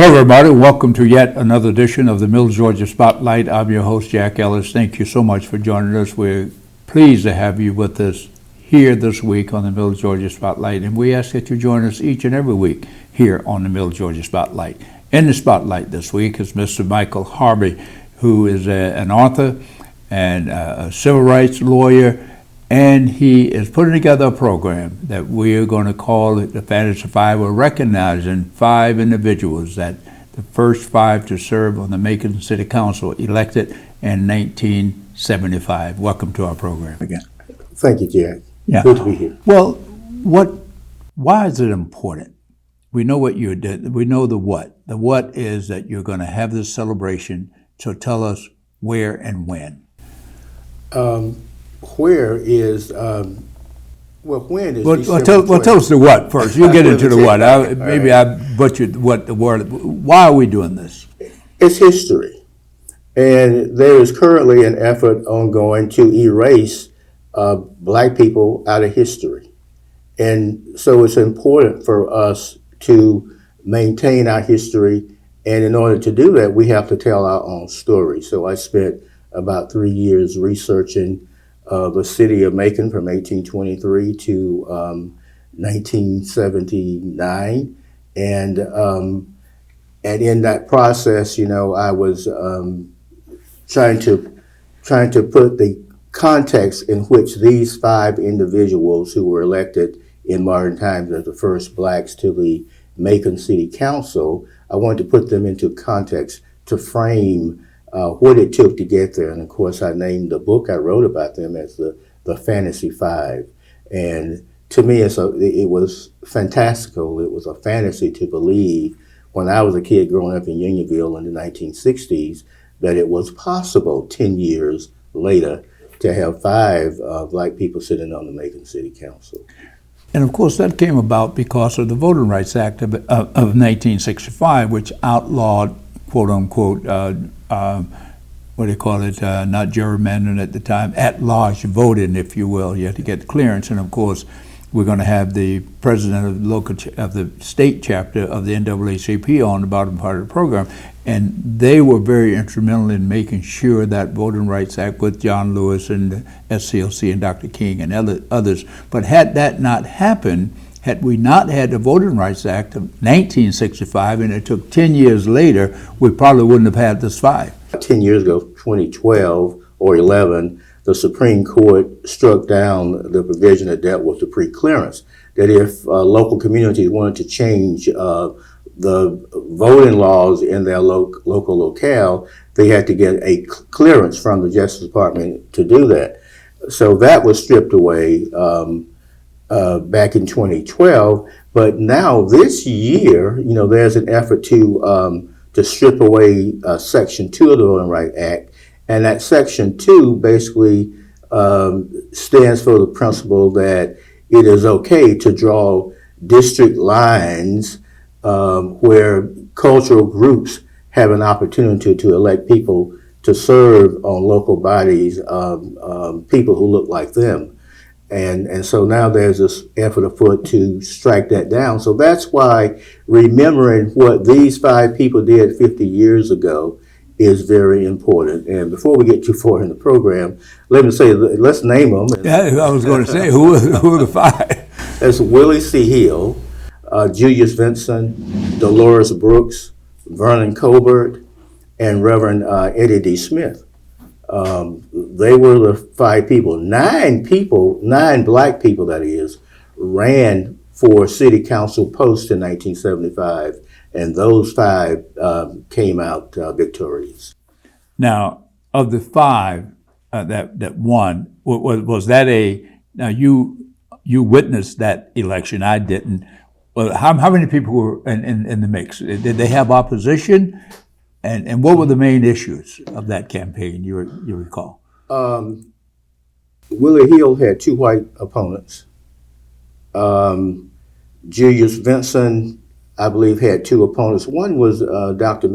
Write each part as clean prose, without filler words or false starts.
Hello, everybody. Welcome to yet another edition of the Middle Georgia Spotlight. I'm your host, Jack Ellis. Thank you so much for joining us. We're pleased to have you with us here this week on the Middle Georgia Spotlight, and we ask that you join us each and every week here on the Middle Georgia Spotlight. In the spotlight this week is Mr. Michael Harvey, who is an author and a civil rights lawyer, and he is putting together a program that we are going to call the Fantasy Five. We're recognizing five individuals, that the first five to serve on the Macon City Council, elected in 1975. Welcome to our program again. Thank you, Jack. Yeah. Good to be here. Well, why is it important? We know what you did. We know the what. The what is that you're going to have this celebration. So tell us where and when. Where is, when is tell us the what first. You get into the what. Maybe right. I butchered what the word. Why are we doing this? It's history. And there is currently an effort ongoing to erase Black people out of history. And so it's important for us to maintain our history. And in order to do that, we have to tell our own story. So I spent about 3 years researching the city of Macon from 1823 to 1979, and in that process, I was trying to put the context in which these five individuals who were elected in modern times as the first Blacks to the Macon City Council. I wanted to put them into context to frame what it took to get there. And of course, I named the book I wrote about them as the Fantasy Five. And to me, it was fantastical. It was a fantasy to believe when I was a kid growing up in Unionville in the 1960s that it was possible 10 years later to have five Black people sitting on the Macon City Council. And of course, that came about because of the Voting Rights Act of 1965, which outlawed, quote unquote, what do you call it, not gerrymandering at the time, at-large voting, if you will. You have to get clearance. And of course, we're going to have the president of the state chapter of the NAACP on the bottom part of the program. And they were very instrumental in making sure that Voting Rights Act with John Lewis and the SCLC and Dr. King and others. But had that not happened, had we not had the Voting Rights Act of 1965, and it took 10 years later, we probably wouldn't have had this five. 10 years ago, 2012 or 11, the Supreme Court struck down the provision that dealt with the pre-clearance, that if local communities wanted to change the voting laws in their local locale, they had to get a clearance from the Justice Department to do that. So that was stripped away back in 2012, but now this year, there's an effort to strip away Section 2 of the Voting Rights Act, and that Section 2 basically stands for the principle that it is okay to draw district lines where cultural groups have an opportunity to elect people to serve on local bodies, people who look like them. And so now there's this effort afoot to strike that down. So that's why remembering what these five people did 50 years ago is very important. And before we get too far in the program, let me say, let's name them. Yeah, I was going to say, who are the five? That's Willie C. Hill, Julius Vinson, Dolores Brooks, Vernon Colbert, and Reverend Eddie D. Smith. They were the five people. Nine Black people, that is, ran for city council posts in 1975, and those five came out victorious. Now, of the five that won, was that now you witnessed that election, I didn't. Well, how many people were in the mix? Did they have opposition? And what were the main issues of that campaign, you recall? Willie Hill had two white opponents. Julius Vinson, I believe, had two opponents. One was Dr.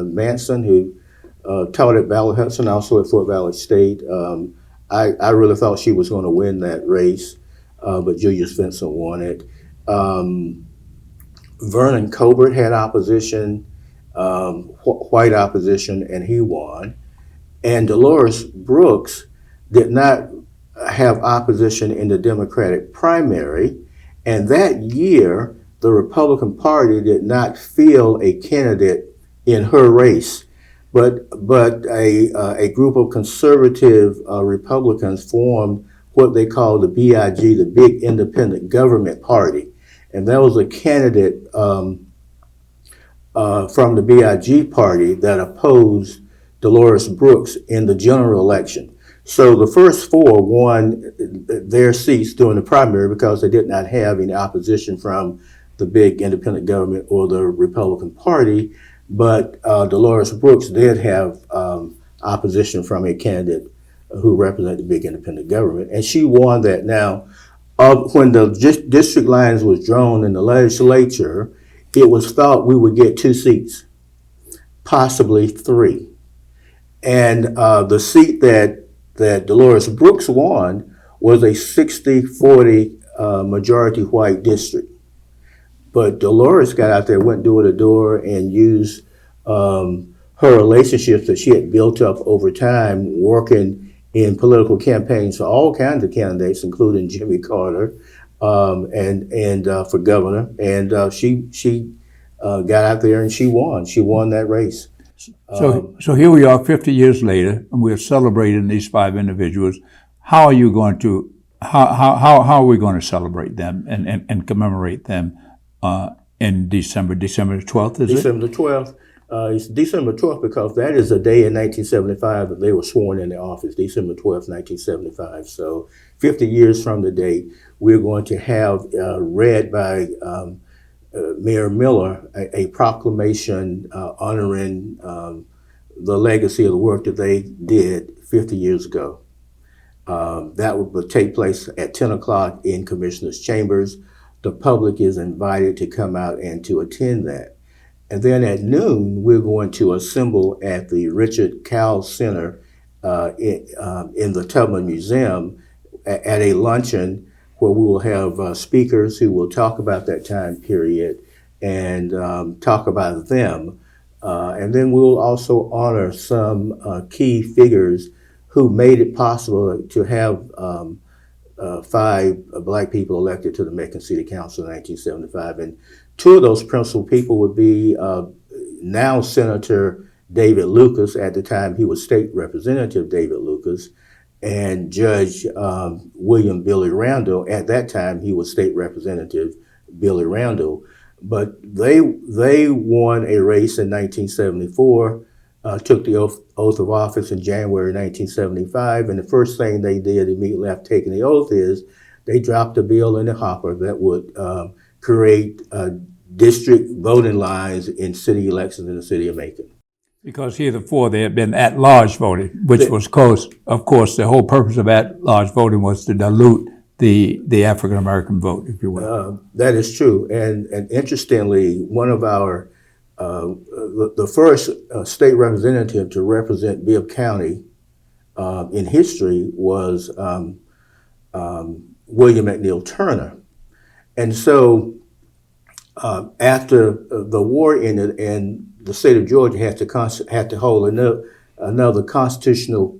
Manson, who taught at Valley Hudson, also at Fort Valley State. I really thought she was going to win that race, but Julius Vinson won it. Vernon Colbert had opposition, white opposition, and he won. And Dolores Brooks did not have opposition in the Democratic primary. And that year, the Republican Party did not field a candidate in her race, but a group of conservative Republicans formed what they called the BIG, the Big Independent Government Party. And that was a candidate from the BIG party that opposed Dolores Brooks in the general election. So the first four won their seats during the primary because they did not have any opposition from the Big Independent Government or the Republican Party. But Dolores Brooks did have opposition from a candidate who represented the Big Independent Government, and she won that. Now, when the district lines was drawn in the legislature, it was thought we would get 2 seats, possibly 3. And the seat that Dolores Brooks won was a 60-40 majority white district. But Dolores got out there, went door to door, and used her relationships that she had built up over time working in political campaigns for all kinds of candidates, including Jimmy Carter, and for governor. And she got out there and she won. She won that race. So here we are 50 years later, and we're celebrating these 5 individuals. How are you going to, how are we going to celebrate them and commemorate them in December the 12th, is it? December the 12th. It's December 12th because that is the day in 1975 that they were sworn into office, December 12th, 1975. So 50 years from the date, we're going to have read by Mayor Miller a proclamation honoring the legacy of the work that they did 50 years ago. That would take place at 10 o'clock in Commissioner's Chambers. The public is invited to come out and to attend that. And then at noon, we're going to assemble at the Richard Cowles Center in the Tubman Museum at a luncheon where we will have speakers who will talk about that time period and talk about them. And then we'll also honor some key figures who made it possible to have 5 Black people elected to the Macon City Council in 1975. And 2 of those principal people would be now Senator David Lucas. At the time, he was State Representative David Lucas, and Judge William Billy Randall. At that time, he was State Representative Billy Randall. But they won a race in 1974, took the oath of office in January 1975, and the first thing they did immediately after taking the oath is they dropped a bill in the hopper that would create district voting lines in city elections in the city of Macon. Because heretofore there had been at-large voting, which was, of course, the whole purpose of at-large voting was to dilute the African-American vote, if you will. That is true. And interestingly, one of our, the first state representative to represent Bibb County in history was William McNeil Turner. And so after the war ended and the state of Georgia had to hold another constitutional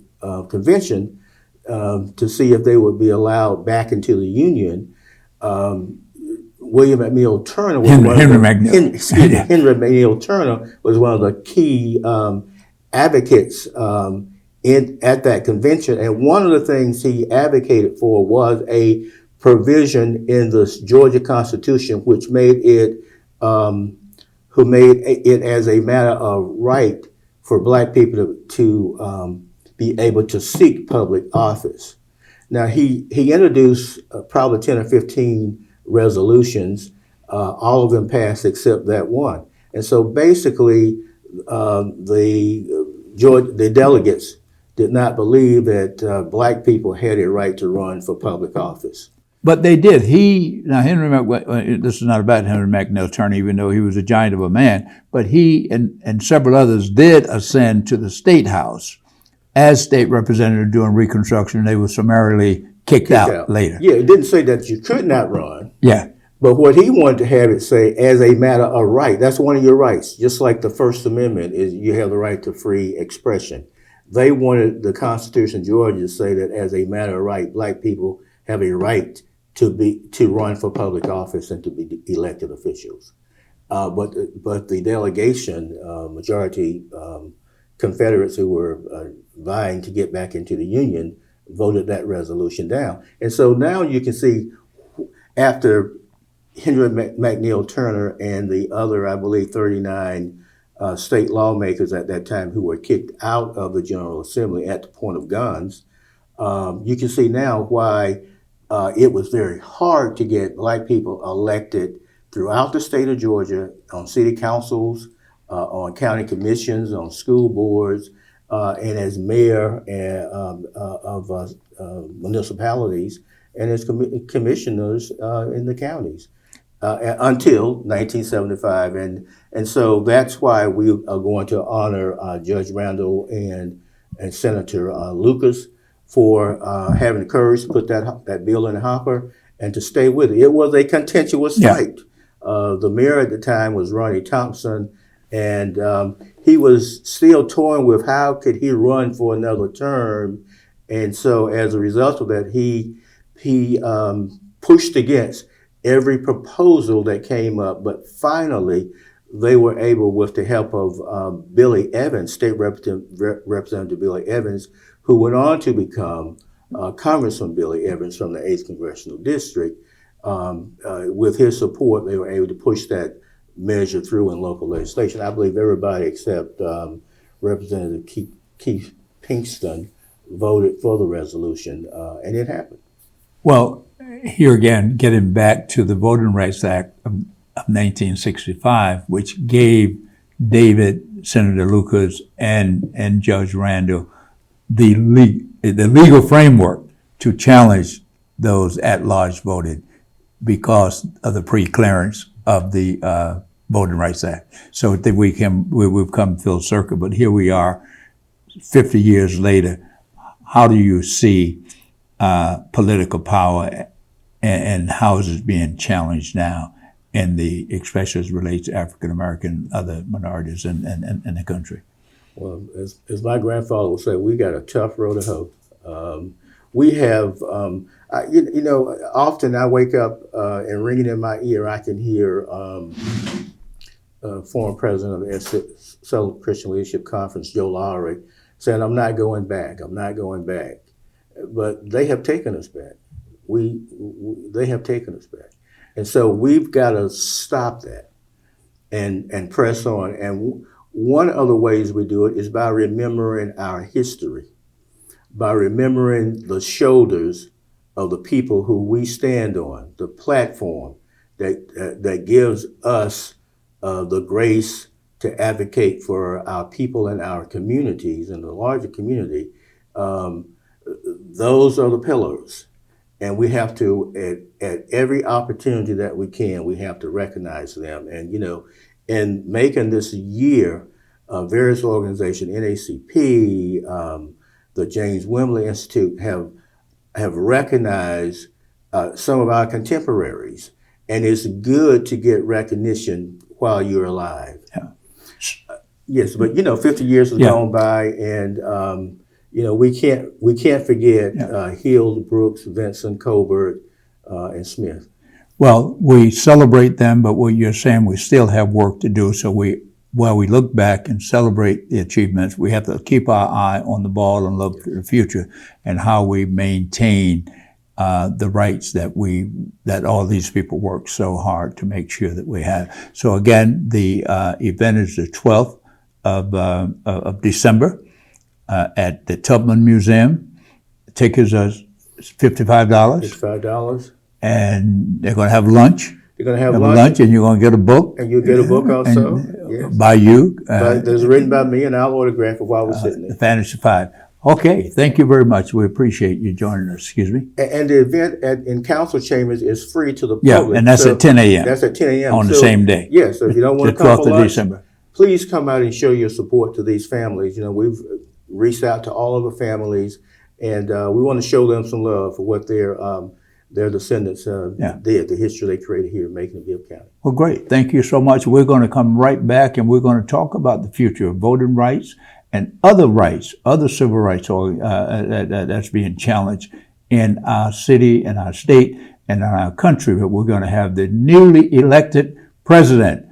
convention to see if they would be allowed back into the Union, William McNeil Turner was Henry McNeil Turner was one of the key advocates at that convention. And one of the things he advocated for was a provision in the Georgia Constitution which made it as a matter of right for Black people to be able to seek public office. Now, he introduced probably 10 or 15 resolutions. All of them passed except that one. And so basically, the delegates did not believe that Black people had a right to run for public office. But they did. This is not about Henry McNeil Turner, even though he was a giant of a man, but he and several others did ascend to the State House as state representative during Reconstruction. They were summarily kicked out later. Yeah, it didn't say that you could not run. Yeah. But what he wanted to have it say, as a matter of right, that's one of your rights. Just like the First Amendment is, you have the right to free expression. They wanted the Constitution of Georgia to say that as a matter of right, black people have a right to run for public office and to be elected officials. But the delegation, majority Confederates who were vying to get back into the Union, voted that resolution down. And so now you can see, after Henry McNeil Turner and the other, I believe, 39 state lawmakers at that time who were kicked out of the General Assembly at the point of guns, you can see now why it was very hard to get black people elected throughout the state of Georgia on city councils, on county commissions, on school boards, and as mayor of municipalities and as commissioners in the counties until 1975. And so that's why we are going to honor Judge Randall and Senator Lucas for having the courage to put that bill in the hopper and to stay with it. It was a contentious fight. The mayor at the time was Ronnie Thompson, and he was still toying with how could he run for another term. And so as a result of that, he pushed against every proposal that came up. But finally, they were able, with the help of Billy Evans, State Representative Billy Evans, who went on to become Congressman Billy Evans from the 8th Congressional District. With his support, they were able to push that measure through in local legislation. I believe everybody except Representative Keith Pinkston voted for the resolution, and it happened. Well, here again, getting back to the Voting Rights Act of 1965, which gave David, Senator Lucas, and Judge Randall the legal framework to challenge those at-large voting because of the pre-clearance of the Voting Rights Act. So I think we've come full circle, but here we are 50 years later. How do you see political power and how is it being challenged now especially as it relates to African American, other minorities in the country? Well, as my grandfather would say, we got a tough road to hoe. We have, often I wake up and ringing in my ear, I can hear former president of the Southern Christian Leadership Conference, Joe Lowry, saying, I'm not going back. But they have taken us back. They have taken us back. And so we've got to stop that and press on. And one of the ways we do it is by remembering our history, by remembering the shoulders of the people who we stand on, the platform that gives us the grace to advocate for our people and our communities and the larger community. Those are the pillars. And we have to, at every opportunity that we can, we have to recognize them. And, in making this year, various organizations, NACP, the James Wimbley Institute have recognized some of our contemporaries. And it's good to get recognition while you're alive. Yeah. Yes, but 50 years has gone by, and we can't forget Hill, Brooks, Vincent, Colbert, and Smith. Well, we celebrate them, but what you're saying, we still have work to do. So while we look back and celebrate the achievements, we have to keep our eye on the ball and look to the future and how we maintain the rights that all these people work so hard to make sure that we have. So again, the event is the 12th of December at the Tubman Museum. The tickets are $55. $55. And they're going to have lunch. You're going to have lunch, and you're going to get a book. And you'll get a book also. Yes. By you. There's written by me, and I'll autograph it while we're sitting there. The Fantasy Five. Okay, thank you very much. We appreciate you joining us. Excuse me. And the event in council chambers is free to the public. Yeah, and that's at 10 a.m. That's at 10 a.m. On the same day. Yes, so if you don't want to The come 12th for of lunch, December. Please come out and show your support to these families. We've reached out to all of the families, and we want to show them some love for what they're their descendants did, the history they created here in Macon and Bibb County. Well, great. Thank you so much. We're going to come right back, and we're going to talk about the future of voting rights and other rights, other civil rights that's being challenged in our city, in our state, and in our country. But we're going to have the newly elected president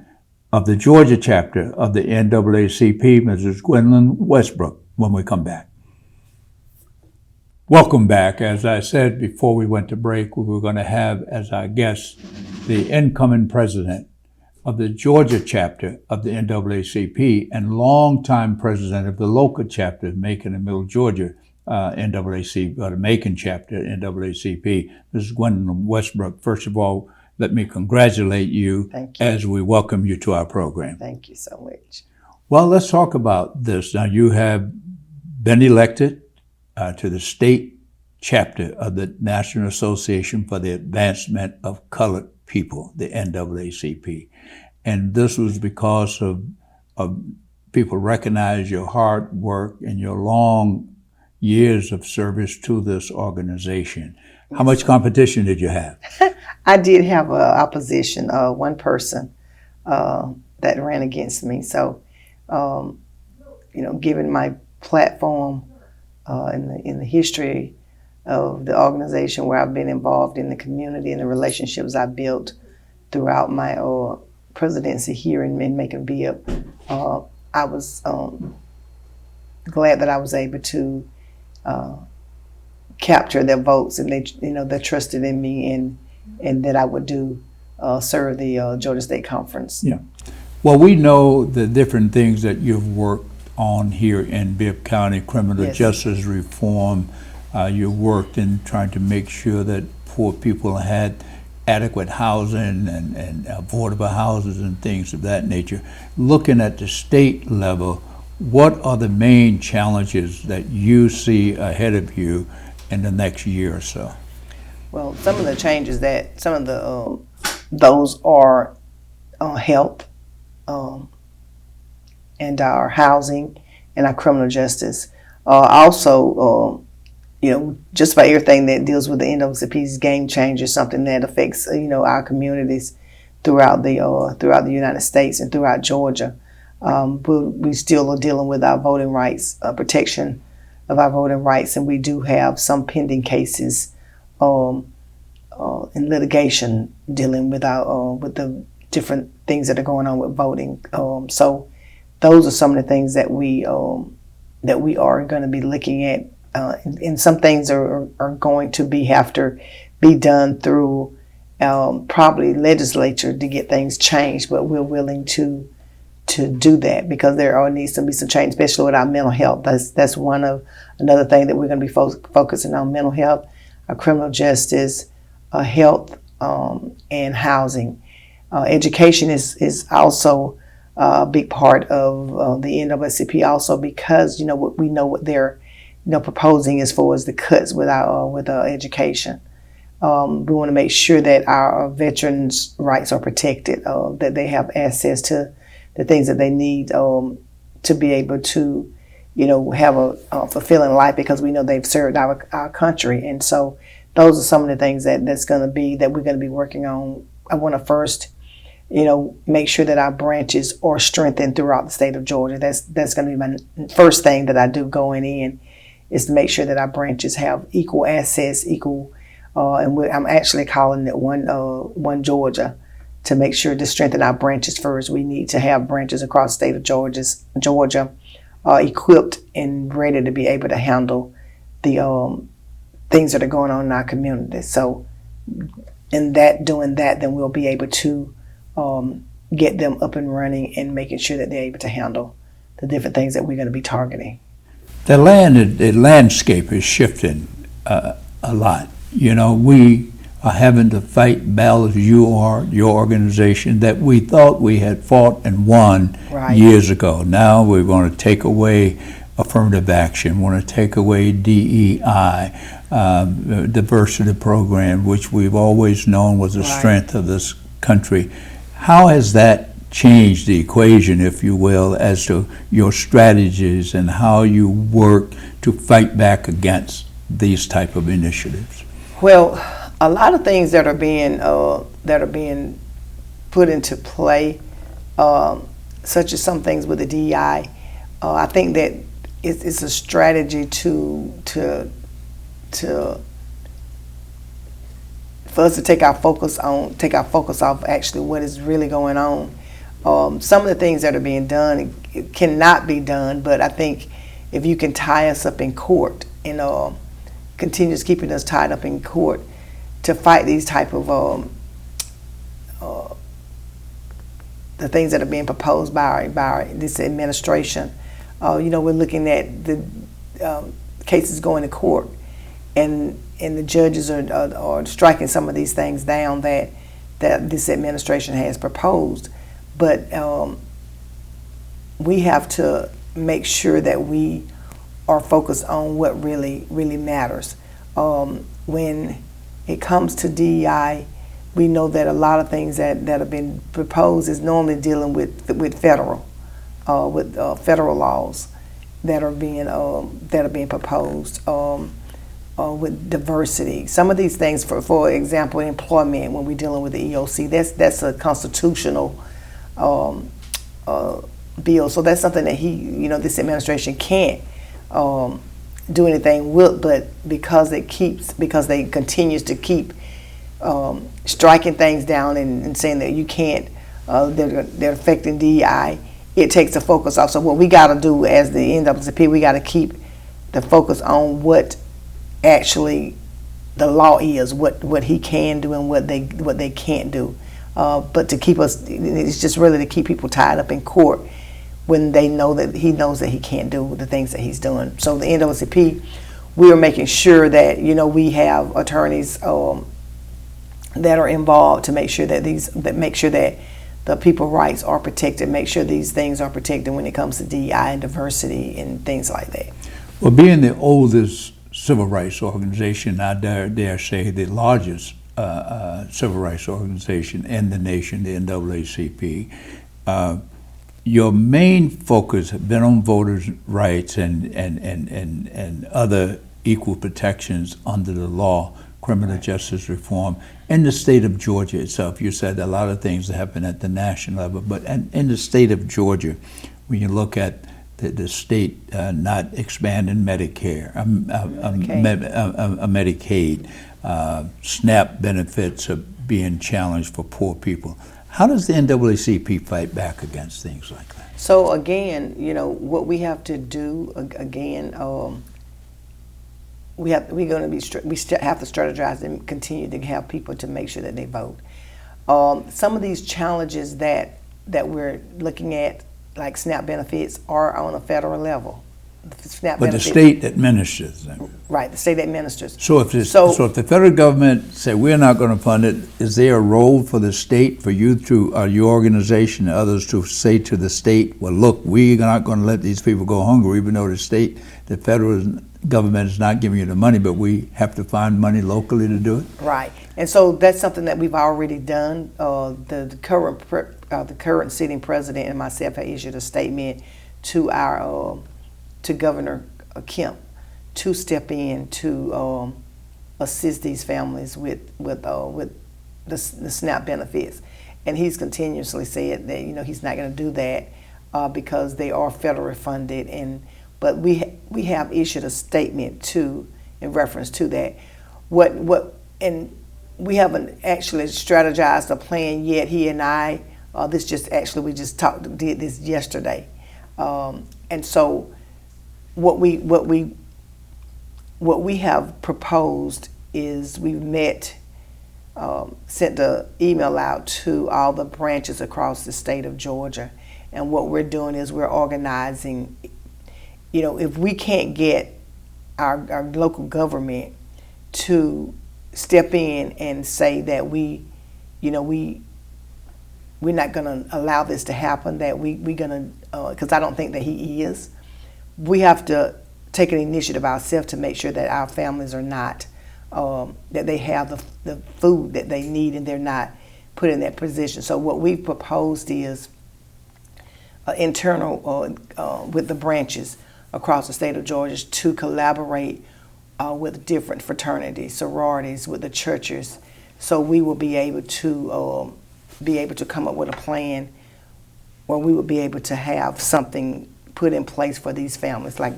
of the Georgia chapter of the NAACP, Mrs. Gwendolyn Westbrook, when we come back. Welcome back. As I said before we went to break, we were going to have as our guest the incoming president of the Georgia chapter of the NAACP and longtime president of the local chapter of Macon and Middle Georgia NAACP, or the Macon chapter NAACP, Mrs. Gwendolyn Westbrook. First of all, let me congratulate you. Thank you. As we welcome you to our program. Thank you so much. Well, let's talk about this. Now, you have been elected to the state chapter of the National Association for the Advancement of Colored People, the NAACP. And this was because of people recognize your hard work and your long years of service to this organization. How much competition did you have? I did have opposition, one person that ran against me. So, given my platform in the history of the organization where I've been involved in the community and the relationships I built throughout my presidency here in Macon Bibb, I was glad that I was able to capture their votes, and they trusted in me and that I would serve the Georgia State Conference. Yeah. Well, we know the different things that you've worked on here in Bibb County, criminal Yes. justice reform. You worked in trying to make sure that poor people had adequate housing and affordable houses and things of that nature. Looking at the state level, what are the main challenges that you see ahead of you in the next year or so? Well, some of the changes those are health, and our housing and our criminal justice. Also, just about everything that deals with the NAACP's game changer, something that affects our communities throughout the United States and throughout Georgia. We still are dealing with our voting rights, protection of our voting rights, and we do have some pending cases in litigation dealing with with the different things that are going on with voting. So those are some of the things that we are going to be looking at, and some things are going to have to be done through probably legislature to get things changed. But we're willing to do that because there needs to be some change, especially with our mental health. That's another thing that we're going to be focusing on: mental health, criminal justice, health, and housing. Education is also a big part of the NAACP, also because we know what they're proposing as far as the cuts with our education. We want to make sure that our veterans' rights are protected, that they have access to the things that they need to be able to have a fulfilling life, because we know they've served our country. And so those are some of the things that we're going to be working on. I want to first make sure that our branches are strengthened throughout the state of Georgia. That's going to be my first thing that I do going in, is to make sure that our branches have equal access, and I'm actually calling it one Georgia, to make sure to strengthen our branches first. We need to have branches across the state of Georgia equipped and ready to be able to handle the things that are going on in our community. So doing that, then we'll be able to get them up and running and making sure that they're able to handle the different things that we're going to be targeting. The landscape is shifting a lot. We are having to fight battles, your organization, that we thought we had fought and won years ago. Now we're going to take away affirmative action, want to take away DEI, diversity program, which we've always known was the strength of this country. How has that changed the equation, if you will, as to your strategies and how you work to fight back against these type of initiatives? Well, A lot of things that are being put into play, such as some things with the DEI. I think that it's a strategy for us to take our focus off actually what is really going on. Some of the things that are being done, it cannot be done, but I think if you can tie us up in court and continues keeping us tied up in court to fight these type of the things that are being proposed by this administration. We're looking at the cases going to court, and the judges are striking some of these things down that this administration has proposed. But we have to make sure that we are focused on what really matters. When it comes to DEI, we know that a lot of things that have been proposed is normally dealing with federal laws that are being proposed. With diversity, some of these things, for example, employment. When we're dealing with the EOC, that's a constitutional bill. So that's something that this administration can't do anything with. But because they continues to keep striking things down and saying that you can't, they're affecting DEI. It takes the focus off. So what we got to do as the NAACP, we got to keep the focus on what actually the law is, what he can do and what they can't do. But to keep us, it's just really to keep people tied up in court when they know that he knows that he can't do the things that he's doing. So the NAACP, we are making sure that we have attorneys that are involved to make sure that the people's rights are protected, make sure these things are protected when it comes to DEI and diversity and things like that. Well, being the oldest civil rights organization, I dare say the largest civil rights organization in the nation, the NAACP, your main focus has been on voters' rights and other equal protections under the law, criminal justice reform. In the state of Georgia itself, you said a lot of things happen at the national level, but in the state of Georgia, when you look at the state not expanding Medicare, Medicaid, SNAP benefits are being challenged for poor people. How does the NAACP fight back against things like that? So again, what we have to do again. We have to strategize and continue to have people to make sure that they vote. Some of these challenges that we're looking at, like SNAP benefits, are on a federal level. But the state administers them. Right, the state administers. So if the federal government say we're not going to fund it, is there a role for the state, for you to, your organization and others to say to the state, well, look, we're not going to let these people go hungry, even though the federal government is not giving you the money, but we have to find money locally to do it? Right, and so that's something that we've already done. The current sitting president and myself have issued a statement to to Governor Kemp to step in to assist these families with the SNAP benefits, and he's continuously said that he's not going to do that because they are federally funded, but we have issued a statement in reference to that. And we haven't actually strategized a plan yet. He and I, we just did this yesterday, and so what we have proposed is we've met, sent the email out to all the branches across the state of Georgia, and what we're doing is we're organizing. If we can't get our local government to step in and say that we're not going to allow this to happen, that we're going to, because I don't think that he is. We have to take an initiative ourselves to make sure that our families are not, that they have the food that they need and they're not put in that position. So what we've proposed is internal with the branches across the state of Georgia to collaborate with different fraternities, sororities, with the churches, so we will be able to come up with a plan where we would be able to have something put in place for these families, like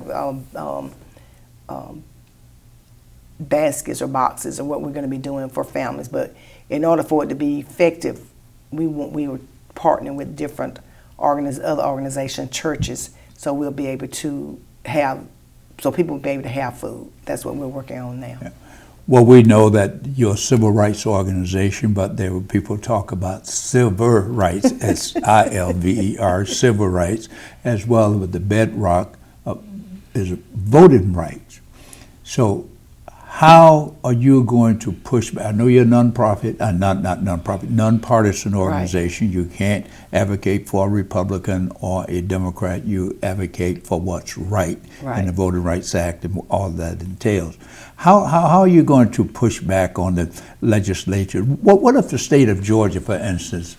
baskets or boxes, or what we're going to be doing for families. But in order for it to be effective, we were partnering with different other organizations, churches, so we'll be able to have, so people will be able to have food. That's what we're working on now. Yeah. Well, we know that you're a civil rights organization, but there were people talk about civil rights, S-I-L-V-E-R, civil rights, as well as the bedrock is voting rights. So how are you going to push back? I know you're a nonprofit, nonpartisan organization. Right. You can't advocate for a Republican or a Democrat. You advocate for what's right. In the Voting Rights Act and all that entails. How are you going to push back on the legislature? What if the state of Georgia, for instance,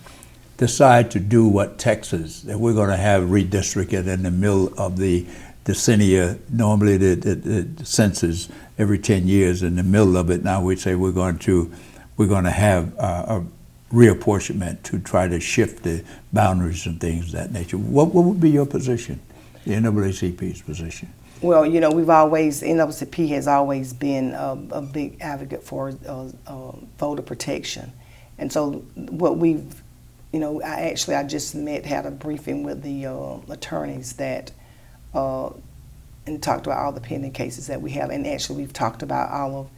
decide to do what Texas, that we're going to have redistricted in the middle of the decennia? Normally the census every 10 years. In the middle of it, now we say we're going to have a reapportionment to try to shift the boundaries and things of that nature. What would be your position, the NAACP's position? Well, NAACP has always been a big advocate for voter protection. And so what we've, I just had a briefing with the attorneys that, and talked about all the pending cases that we have. And actually we've talked about all of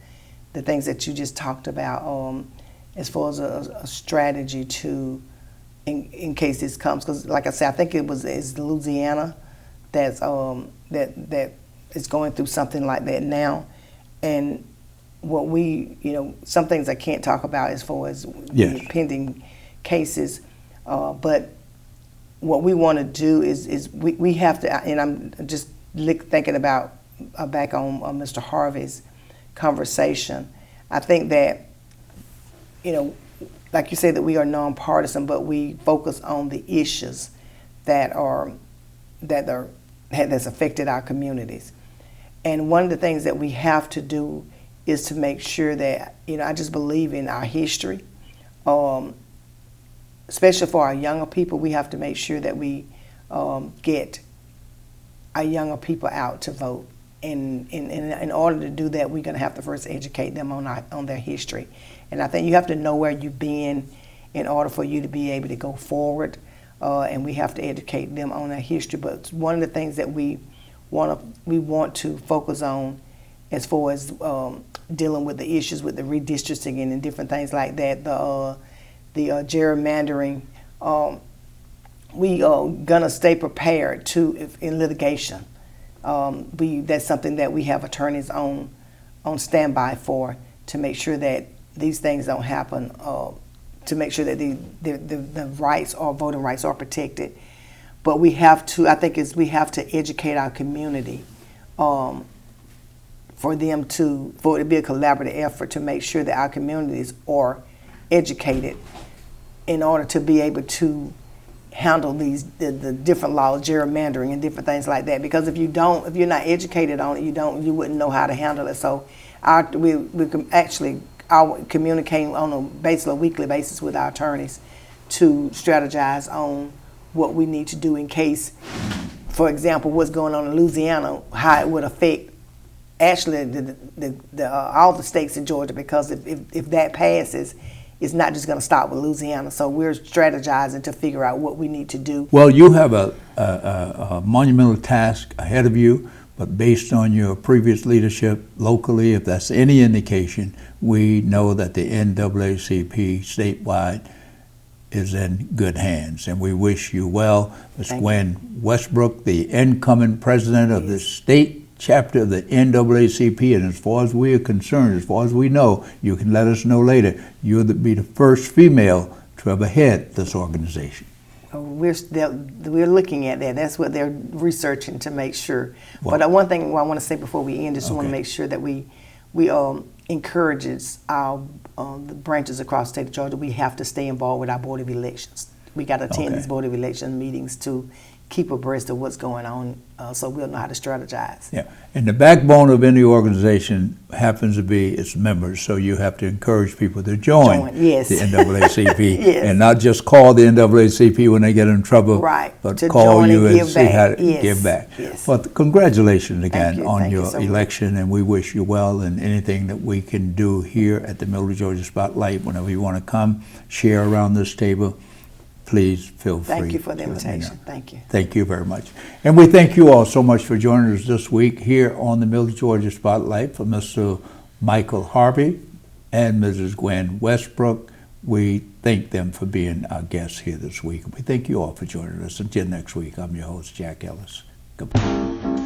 the things that you just talked about as far as a strategy to, in case this comes. Because like I said, I think it's Louisiana that's that is going through something like that now. And what we, some things I can't talk about as far as the pending cases, but what we want to do is we have to, and I'm just thinking about back on Mr. Harvey's conversation. I think that, like you say, that we are nonpartisan, but we focus on the issues that's affected our communities. And one of the things that we have to do is to make sure that, I just believe in our history, especially for our younger people. We have to make sure that we get our younger people out to vote. And in order to do that, we're going to have to first educate them on their history. And I think you have to know where you've been in order for you to be able to go forward. And we have to educate them on their history. But one of the things that we want to focus on, as far as dealing with the issues with the redistricting and different things like that, the gerrymandering, we are gonna stay prepared in litigation. That's something that we have attorneys on standby for, to make sure that these things don't happen. To make sure that the rights or voting rights are protected. But we have to educate our community for it to be a collaborative effort to make sure that our communities are educated in order to be able to handle the different laws, gerrymandering and different things like that. Because if you're not educated on it, you wouldn't know how to handle it. So we're communicating on a weekly basis with our attorneys to strategize on what we need to do in case, for example, what's going on in Louisiana, how it would affect actually all the states in Georgia. Because if that passes, it's not just going to stop with Louisiana. So we're strategizing to figure out what we need to do. Well, you have a monumental task ahead of you, but based on your previous leadership locally, if that's any indication, we know that the NAACP statewide is in good hands, and we wish you well. Ms. Gwen Westbrook, the incoming president of the state chapter of the NAACP, and as far as we are concerned, as far as we know, you can let us know later, you'll be the first female to ever head this organization. We're looking at that. That's what they're researching to make sure. Well, but one thing I want to say before we end, want to make sure that we encourages the branches across the state of Georgia. We have to stay involved with our Board of Elections. We got to attend Okay. these Board of Election meetings to keep abreast of what's going on, so we'll know how to strategize. Yeah, and the backbone of any organization happens to be its members, so you have to encourage people to join Yes. the NAACP, Yes. and not just call the NAACP when they get in trouble, Right, but to call join you and and give see back. how to Yes. give back. Yes. But congratulations again you. on Thank you your so much. election, and we wish you well, and anything that we can do here at the Middle of Georgia Spotlight, whenever you want to come, share around this table, please feel free. Thank you for the to let me know. invitation. Thank you. Thank you very much. And we thank you all so much for joining us this week here on the Middle Georgia Spotlight for Mr. Michael Harvey and Mrs. Gwen Westbrook. We thank them for being our guests here this week. We thank you all for joining us. Until next week, I'm your host, Jack Ellis. Goodbye.